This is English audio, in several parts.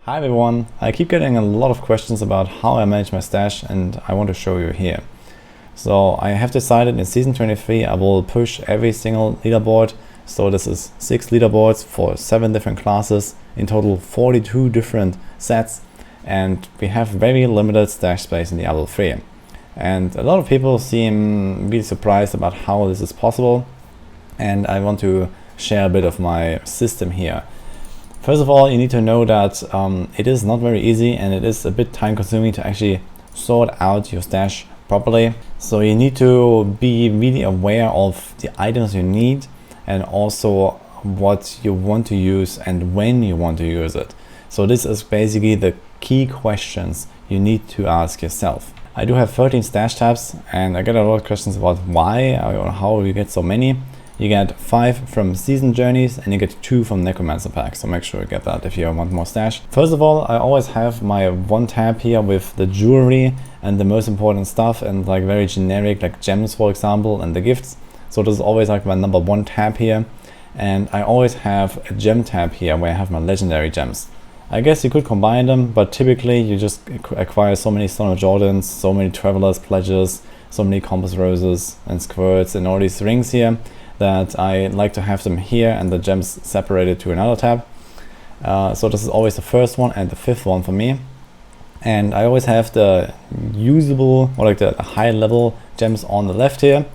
Hi everyone, I keep getting a lot of questions about how I manage my stash and I want to show you here. So I have decided in season 23 I will push every single leaderboard. So this is 6 leaderboards for 7 different classes, in total 42 different sets, and we have very limited stash space in Diablo 3. And a lot of people seem really surprised about how this is possible, and I want to share a bit of my system here. First of all, you need to know that it is not very easy and it is a bit time consuming to actually sort out your stash properly. So you need to be really aware of the items you need and also what you want to use and when you want to use it. So this is basically the key questions you need to ask yourself. I do have 13 stash tabs and I get a lot of questions about why or how you get so many. You get 5 from season journeys and you get 2 from necromancer packs, so make sure you get that if you want more stash. First of all, I always have my one tab here with the jewelry and the most important stuff and like very generic like gems, for example, and the gifts. So this is always like my number 1 tab here, and I always have a gem tab here where I have my legendary gems. I guess you could combine them, but typically you just acquire so many Stone of Jordans, so many Traveler's Pledges, so many Compass Roses and Squirts and all these rings here, that I like to have them here and the gems separated to another tab. So this is always the first one and the 5th one for me. And I always have the usable or like the high level gems on the left here.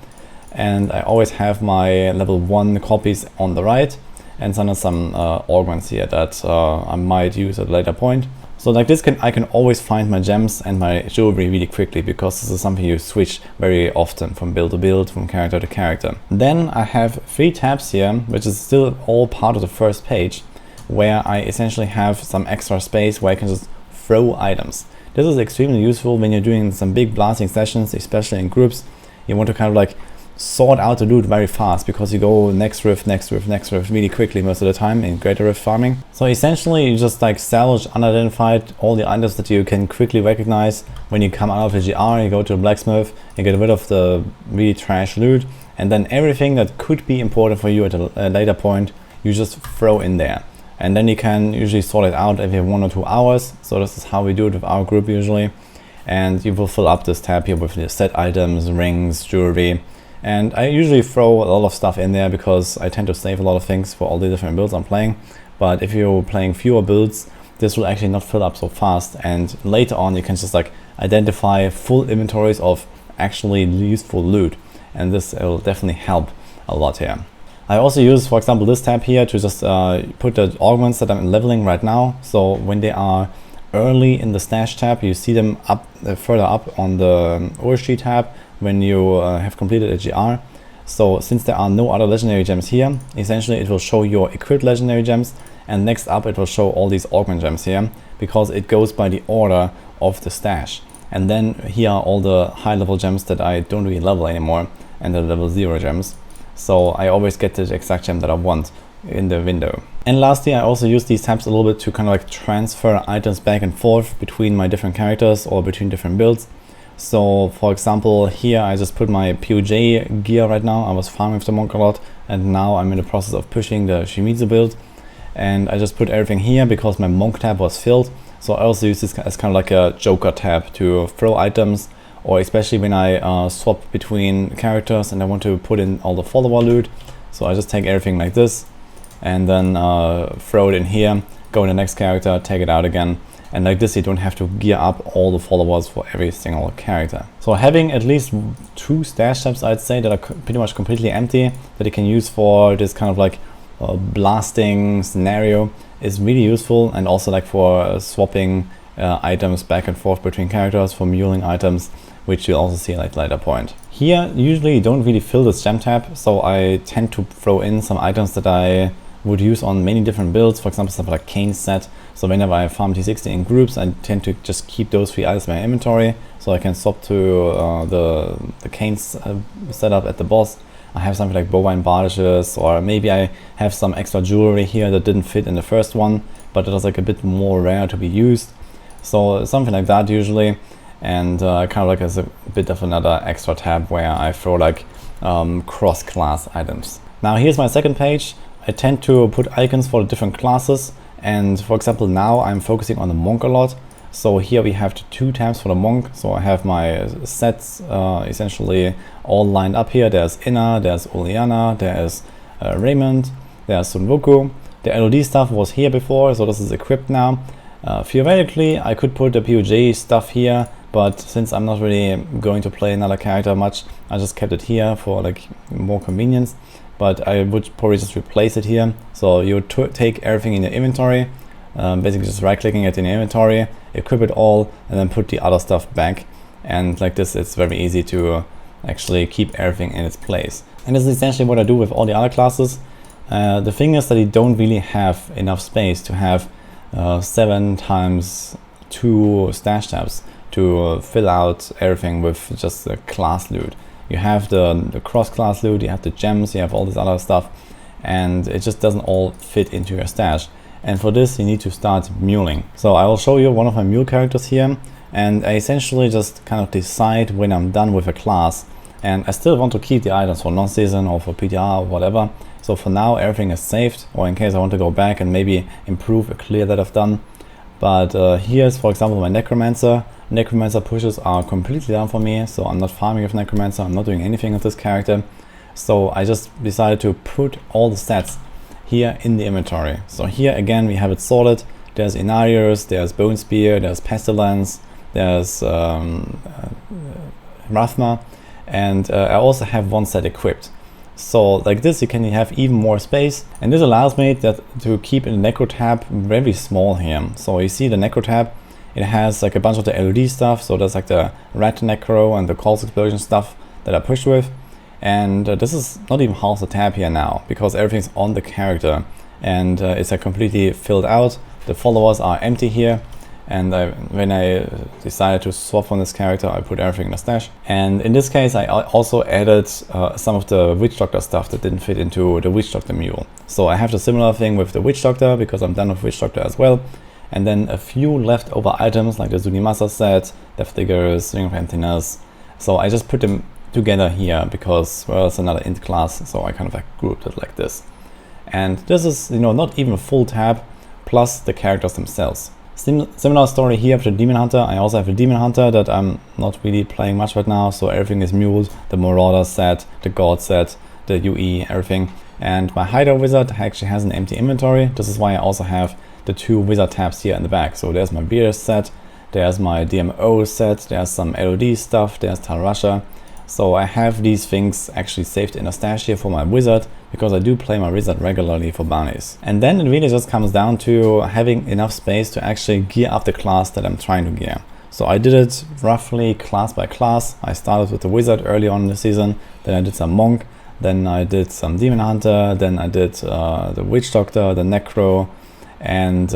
And I always have my level 1 copies on the right. And then some augments here that I might use at a later point. So like this, I can always find my gems and my jewelry really quickly, because this is something you switch very often from build to build, from character to character. Then I have 3 tabs here, which is still all part of the first page, where I essentially have some extra space where I can just throw items. This is extremely useful when you're doing some big blasting sessions, especially in groups. You want to kind of like sort out the loot very fast, because you go next rift, next rift, next rift really quickly most of the time in greater rift farming. So essentially you just like salvage unidentified all the items that you can quickly recognize. When you come out of the GR, you go to the blacksmith, you get rid of the really trash loot, and then everything that could be important for you at a later point you just throw in there. And then you can usually sort it out every 1 or 2 hours. So this is how we do it with our group usually. And you will fill up this tab here with the set items, rings, jewelry. And I usually throw a lot of stuff in there because I tend to save a lot of things for all the different builds I'm playing. But if you're playing fewer builds, this will actually not fill up so fast. And later on, you can just like identify full inventories of actually useful loot. And this will definitely help a lot here. I also use, for example, this tab here to just put the augments that I'm leveling right now. So when they are early in the stash tab, you see them up further up on the Orshi tab when you have completed a GR. So since there are no other legendary gems here, essentially it will show your equipped legendary gems, and next up it will show all these augment gems here, because it goes by the order of the stash. And then here are all the high level gems that I don't really level anymore, and the level 0 gems. So I always get the exact gem that I want in the window. And lastly, I also use these tabs a little bit to kind of like transfer items back and forth between my different characters or between different builds. So for example, here I just put my POJ gear right now. I was farming with the monk a lot, and now I'm in the process of pushing the Shimizu build. And I just put everything here because my monk tab was filled. So I also use this as kind of like a joker tab to throw items, or especially when I swap between characters and I want to put in all the follower loot. So I just take everything like this and then throw it in here, go in the next character, take it out again. And like this, you don't have to gear up all the followers for every single character. So having at least 2 stash tabs, I'd say, that are pretty much completely empty, that you can use for this kind of like blasting scenario, is really useful. And also like for swapping items back and forth between characters, for muling items, which you'll also see at a later point. Here, usually you don't really fill this gem tab, so I tend to throw in some items that I would use on many different builds. For example, stuff like Kane's set. So whenever I farm T60 in groups, I tend to just keep those 3 items in my inventory, so I can swap to the Kane's setup at the boss. I have something like bovine bardages, or maybe I have some extra jewelry here that didn't fit in the first one, but it was like a bit more rare to be used. So something like that usually. And kind of like as a bit of another extra tab where I throw like cross-class items. Now here's my second page. I tend to put icons for the different classes, And for example, now I'm focusing on the monk a lot. So here we have the 2 tabs for the monk. So I have my sets essentially all lined up here. There's Inna, there's Uliana, there's Raymond, there's Sunwoku. The LOD stuff was here before, so this is equipped now. Theoretically, I could put the POJ stuff here, but since I'm not really going to play another character much, I just kept it here for like more convenience. But I would probably just replace it here. So you would take everything in your inventory, basically just right-clicking it in your inventory, equip it all, and then put the other stuff back. And like this, it's very easy to actually keep everything in its place. And this is essentially what I do with all the other classes. The thing is that you don't really have enough space to have 7 times 2 stash tabs to fill out everything with just the class loot. You have the cross-class loot, you have the gems, you have all this other stuff, and it just doesn't all fit into your stash. And for this, you need to start muling. So I will show you one of my mule characters here, and I essentially just kind of decide when I'm done with a class. And I still want to keep the items for non-season or for PTR or whatever. So for now, everything is saved, or in case I want to go back and maybe improve a clear that I've done. But here's, for example, my Necromancer. Necromancer pushes are completely down for me, so I'm not farming with Necromancer, I'm not doing anything with this character. So I just decided to put all the stats here in the inventory. So here again we have it sorted. There's Inarius, there's Bone Spear, there's Pestilence, there's Rathma, and I also have 1 set equipped. So like this you can have even more space, and this allows me to keep the Necro tab very small here. So you see the Necro tab, it has like a bunch of the LOD stuff, so there's like the Rat Necro and the Calls Explosion stuff that I pushed with. And this is not even half the tab here now, because everything's on the character, and it's completely filled out. The followers are empty here, and when I decided to swap on this character, I put everything in the stash. And in this case, I also added some of the Witch Doctor stuff that didn't fit into the Witch Doctor Mule. So I have the similar thing with the Witch Doctor, because I'm done with Witch Doctor as well. And then a few leftover items like the Zunimasa set, Death Diggers, Ring of Emptiness. So I just put them together here because, well, it's another int class, so I kind of like grouped it like this. And this is, you know, not even a full tab, plus the characters themselves. Similar story here with the Demon Hunter. I also have a Demon Hunter that I'm not really playing much right now, so everything is muled. The Marauder set, the God set, the UE, everything. And my Hider Wizard actually has an empty inventory. This is why I also have the 2 wizard tabs here in the back. So there's my Beer set, there's my DMO set, there's some LOD stuff, there's Tarasha. So I have these things actually saved in a stash here for my wizard, because I do play my wizard regularly for bounties. And then it really just comes down to having enough space to actually gear up the class that I'm trying to gear. So I did it roughly class by class. I started with the wizard early on in the season, then I did some monk, then I did some demon hunter, then I did the witch doctor, the necro, and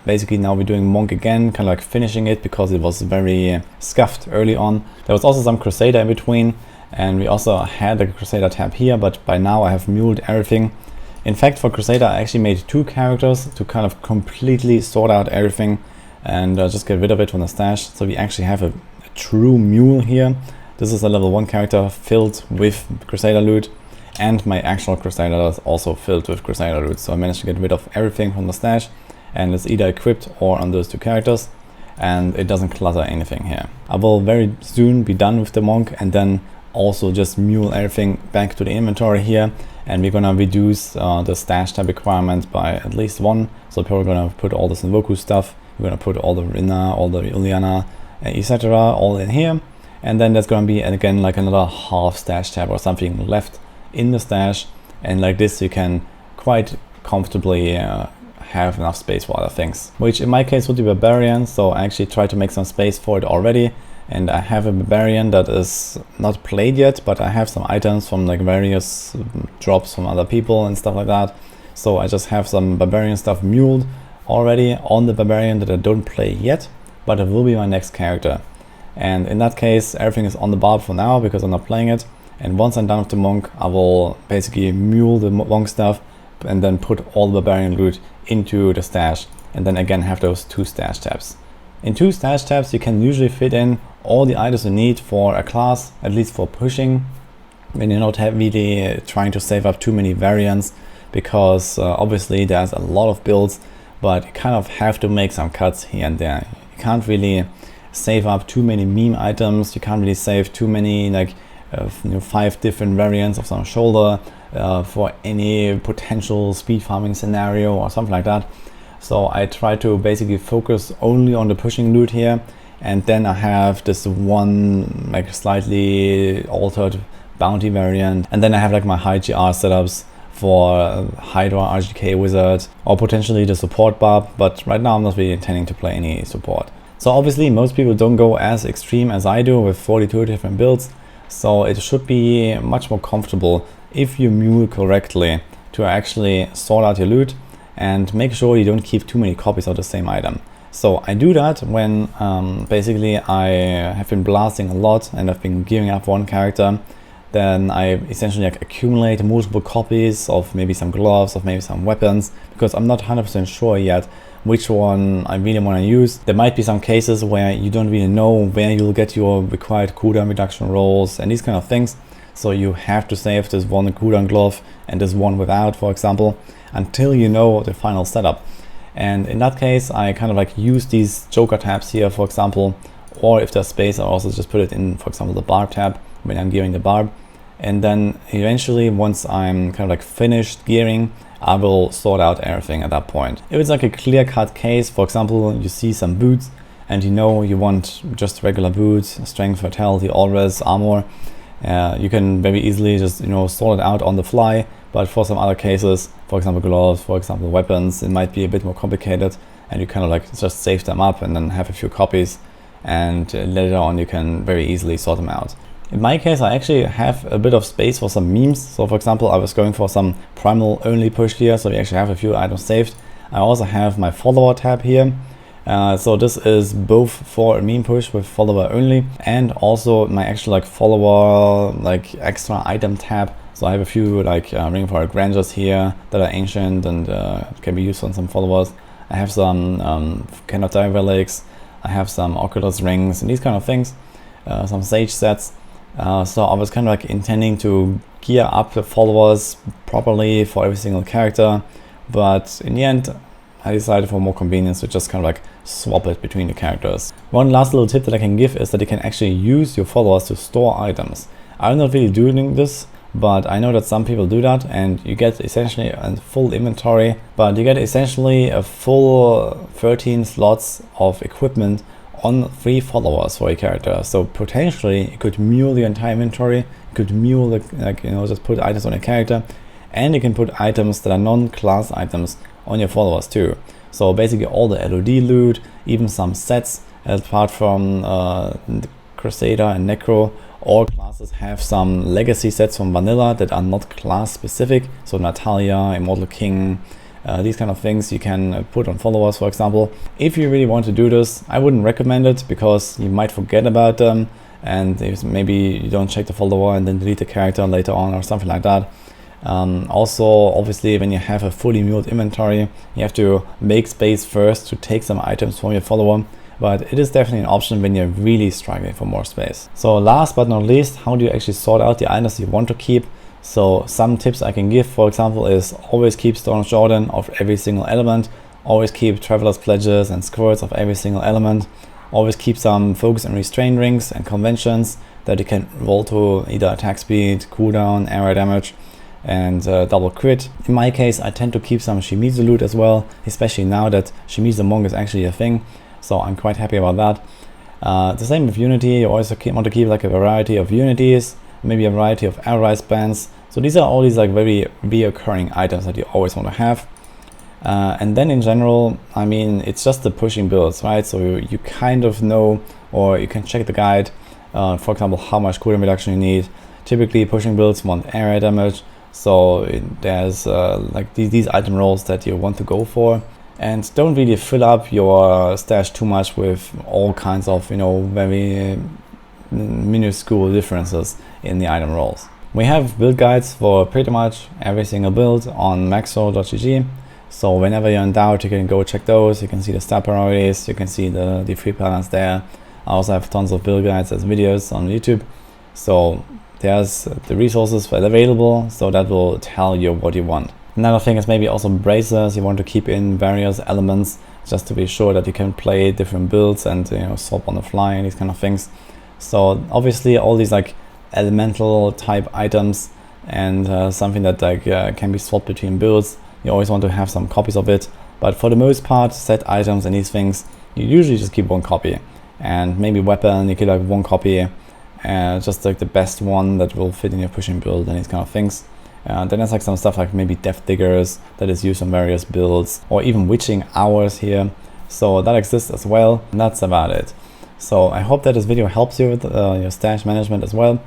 basically now we're doing monk again, kind of like finishing it because it was very scuffed early on. There was also some crusader in between, and we also had a crusader tab here, but by now I have muled everything. In fact, for crusader I actually made 2 characters to kind of completely sort out everything and just get rid of it from the stash. So we actually have a true mule here. This is a level 1 character filled with crusader loot, and my actual crusader is also filled with crusader loot. So I managed to get rid of everything from the stash, and it's either equipped or on those 2 characters, and it doesn't clutter anything here. I will very soon be done with the monk, and then also just mule everything back to the inventory here, and we're gonna reduce the stash tab requirement by at least 1. So we're gonna put all the Senwoku stuff, we're gonna put all the Rina, all the Uliana, etc. all in here, and then there's gonna be again like another half stash tab or something left in the stash, and like this you can quite comfortably have enough space for other things, which in my case would be Barbarian. So I actually tried to make some space for it already, and I have a Barbarian that is not played yet, but I have some items from like various drops from other people and stuff like that. So I just have some Barbarian stuff muled already on the Barbarian that I don't play yet, but it will be my next character. And in that case everything is on the barb for now because I'm not playing it. And once I'm done with the monk, I will basically mule the monk stuff and then put all the barbarian loot into the stash, and then again have those 2 stash tabs. In 2 stash tabs you can usually fit in all the items you need for a class, at least for pushing, when you're not really trying to save up too many variants, because obviously there's a lot of builds but you kind of have to make some cuts here and there. You can't really save up too many meme items, you can't really save too many, like 5 different variants of some shoulder for any potential speed farming scenario or something like that. So I try to basically focus only on the pushing loot here, and then I have this one like slightly altered bounty variant, and then I have like my high GR setups for Hydra, RGK Wizard, or potentially the support barb, but right now I'm not really intending to play any support. So obviously most people don't go as extreme as I do with 42 different builds, so it should be much more comfortable if you mule correctly to actually sort out your loot and make sure you don't keep too many copies of the same item. So I do that when basically I have been blasting a lot and I've been giving up one character. Then I essentially like accumulate multiple copies of maybe some gloves, of maybe some weapons, because I'm not 100% sure yet which one I really want to use. There might be some cases where you don't really know where you'll get your required cooldown reduction rolls and these kind of things. So you have to save this one cooldown glove and this one without, for example, until you know the final setup. And in that case, I kind of like use these joker tabs here, for example, or if there's space, I also just put it in, for example, the barb tab when I'm gearing the barb. And then eventually, once I'm kind of like finished gearing, I will sort out everything at that point. If it's like a clear-cut case, for example, you see some boots and you know you want just regular boots, strength, vitality, all-res, armor, you can very easily just, sort it out on the fly. But for some other cases, for example gloves, for example weapons, it might be a bit more complicated, and you kind of like just save them up and then have a few copies, and later on you can very easily sort them out. In my case, I actually have a bit of space for some memes. So for example, I was going for some primal only push here, so we actually have a few items saved. I also have my follower tab here. So this is both for a meme push with follower only, and also my actual like follower like extra item tab. So I have a few like Ring of Fire Grandeurs here that are ancient and can be used on some followers. I have some Cannot Die relics. I have some Oculus rings and these kind of things. Some Sage sets. So I was kind of like intending to gear up the followers properly for every single character, but in the end I decided for more convenience to just kind of like swap it between the characters. One last little tip that I can give is that you can actually use your followers to store items. I'm not really doing this, but I know that some people do that, and you get essentially a full inventory, but you get essentially a full 13 slots of equipment on 3 followers for a character. So potentially you could mule the entire inventory, you could mule just put items on a character, and you can put items that are non-class items on your followers too. So basically all the LOD loot, even some sets, apart from Crusader and Necro, all classes have some legacy sets from vanilla that are not class specific. So Natalia, Immortal King, these kind of things you can put on followers, for example. If you really want to do this, I wouldn't recommend it because you might forget about them, and if maybe you don't check the follower and then delete the character later on or something like that. Also, obviously, when you have a fully muled inventory, you have to make space first to take some items from your follower, but it is definitely an option when you're really struggling for more space. So last but not least, how do you actually sort out the items you want to keep? So some tips I can give, for example, is always keep Storm Jordan of every single element, always keep Traveler's Pledges and Squirts of every single element, always keep some Focus and Restrain rings and conventions that you can roll to either attack speed, cooldown, area damage, and double crit. In my case, I tend to keep some Shimizu loot as well, especially now that Shimizu Monk is actually a thing, so I'm quite happy about that. The same with Unity, you always want to keep like a variety of Unities, maybe a variety of Air bands. So these are all these like very reoccurring items that you always want to have. And then in general, I mean, it's just the pushing builds, right? So you kind of know, or you can check the guide, for example, how much cooldown reduction you need. Typically pushing builds want area damage, so there's like these item rolls that you want to go for. And don't really fill up your stash too much with all kinds of, very minuscule differences in the item rolls. We have build guides for pretty much every single build on maxo.gg. So whenever you're in doubt, you can go check those. You can see the stat priorities, you can see the free plans there. I also have tons of build guides as videos on YouTube. So there's the resources available, so that will tell you what you want. Another thing is maybe also bracers. You want to keep in various elements just to be sure that you can play different builds and swap on the fly and these kind of things. So obviously all these like elemental type items and something that like can be swapped between builds, you always want to have some copies of it. But for the most part, set items and these things, you usually just keep one copy. And maybe weapon, you keep like one copy, just like the best one that will fit in your pushing build and these kind of things. Then there's like some stuff like maybe Death Diggers that is used on various builds, or even Witching Hours here. So that exists as well, and that's about it. So I hope that this video helps you with your stash management as well.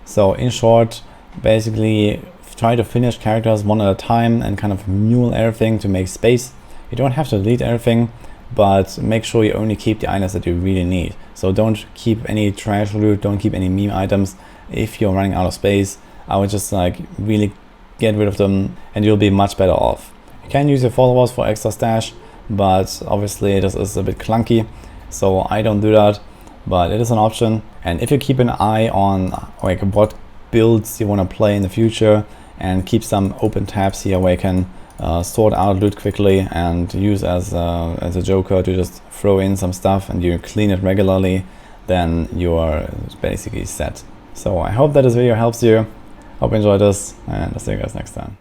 So in short, basically try to finish characters one at a time and kind of mule everything to make space. You don't have to delete everything, but make sure you only keep the items that you really need. So don't keep any trash loot, don't keep any meme items. If you're running out of space, I would just like really get rid of them and you'll be much better off. You can use your followers for extra stash, but obviously this is a bit clunky, so I don't do that, but it is an option. And if you keep an eye on like what builds you want to play in the future and keep some open tabs here where you can sort out loot quickly and use as a joker to just throw in some stuff and you clean it regularly, then you are basically set. So I hope that this video helps you. Hope you enjoyed this, and I'll see you guys next time.